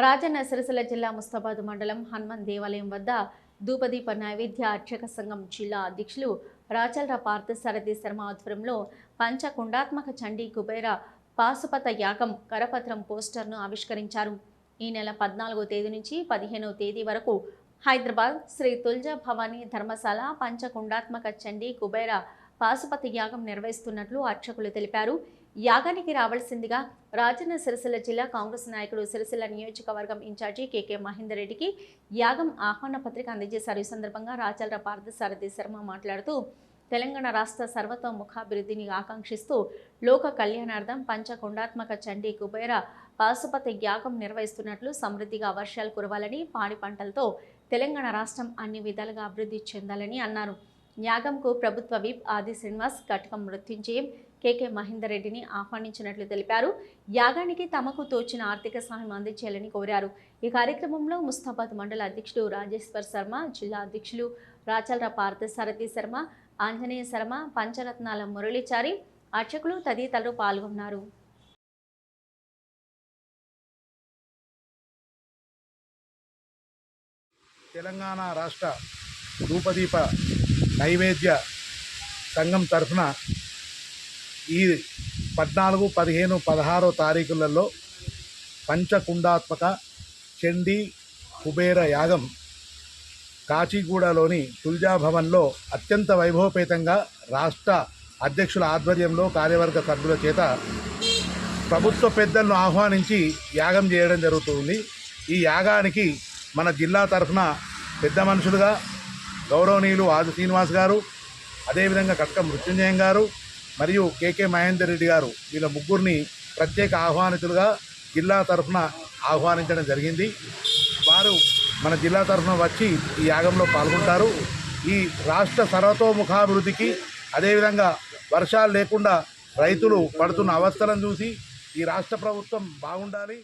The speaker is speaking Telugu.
రాజన్న సిరిసిల్ల జిల్లా ముస్తాబాద్ మండలం హనుమాన్ దేవాలయం వద్ద ధూపదీప నైవేద్య అర్చక సంఘం జిల్లా అధ్యక్షులు రాచల్ర పార్థసారథి శర్మ ఆధ్వర్యంలో పంచకుండాత్మక చండీ కుబేర పాశుపత యాగం కరపత్రం పోస్టర్ను ఆవిష్కరించారు. ఈ నెల 14వ తేదీ నుంచి 15వ తేదీ వరకు హైదరాబాద్ శ్రీ తుల్జా భవానీ ధర్మశాల పంచకుండాత్మక చండీ కుబేర పాశుపత యాగం నిర్వహిస్తున్నట్లు అర్చకులు తెలిపారు. యాగానికి రావాల్సిందిగా రాజన్న సిరిసిల్ల జిల్లా కాంగ్రెస్ నాయకుడు సిరిసిల్ల నియోజకవర్గం ఇన్ఛార్జి కేకే మహేందర్ రెడ్డికి యాగం ఆహ్వాన పత్రిక అందజేశారు. ఈ సందర్భంగా రాచల్ర పార్థసారథి శర్మ మాట్లాడుతూ తెలంగాణ రాష్ట్ర సర్వతోముఖాభివృద్ధిని ఆకాంక్షిస్తూ లోక కళ్యాణార్థం పంచకుండాత్మక చండీ కుబేర పాశుపత యాగం నిర్వహిస్తున్నట్లు, సమృద్ధిగా వర్షాలు కురవాలని, పాడి పంటలతో తెలంగాణ రాష్ట్రం అన్ని విధాలుగా అభివృద్ధి చెందాలని అన్నారు. యాగంకు ప్రభుత్వ విప్ ఆది శ్రీనివాస్, కటకం మృత్యుంజయం, కేకే మహేందర్ రెడ్డిని ఆహ్వానించినట్లు తెలిపారు. యాగానికి తమకు తోచిన ఆర్థిక సహాయం అందించాలని కోరారు. ఈ కార్యక్రమంలో ముస్తాబాద్ మండల అధ్యక్షుడు రాజేశ్వర్ శర్మ, జిల్లా అధ్యక్షులు రాచల్ర పార్థసారథి శర్మ, ఆంజనేయ శర్మ, పంచరత్నాల మురళీచారి, అర్చకులు తదితరులు పాల్గొన్నారు. తెలంగాణ రాష్ట్ర ధూపదీప నైవేద్య సంఘం తరఫున ఈ 14, 15, 16 తారీఖులలో పంచకుండాత్మక చండీ కుబేర యాగం కాచిగూడలోని తుల్జా భవన్లో అత్యంత వైభవపేతంగా రాష్ట్ర అధ్యక్షుల ఆధ్వర్యంలో కార్యవర్గ సభ్యుల చేత ప్రభుత్వ పెద్దలను ఆహ్వానించి యాగం చేయడం జరుగుతుంది. ఈ యాగానికి మన జిల్లా తరఫున పెద్ద మనుషులుగా గౌరవనీయులు ఆది శ్రీనివాస్ గారు, అదేవిధంగా కటకం మృత్యుంజయం గారు మరియు కేకే మహేందర్ రెడ్డి గారు, వీళ్ళ ముగ్గురిని ప్రత్యేక ఆహ్వానితులుగా జిల్లా తరఫున ఆహ్వానించడం జరిగింది. వారు మన జిల్లా తరఫున వచ్చి ఈ యాగంలో పాల్గొంటారు. ఈ రాష్ట్ర సర్వతోముఖాభివృద్ధికి, అదేవిధంగా వర్షాలు లేకుండా రైతులు పడుతున్న అవస్థలను చూసి ఈ రాష్ట్ర ప్రభుత్వం బాగుండాలి.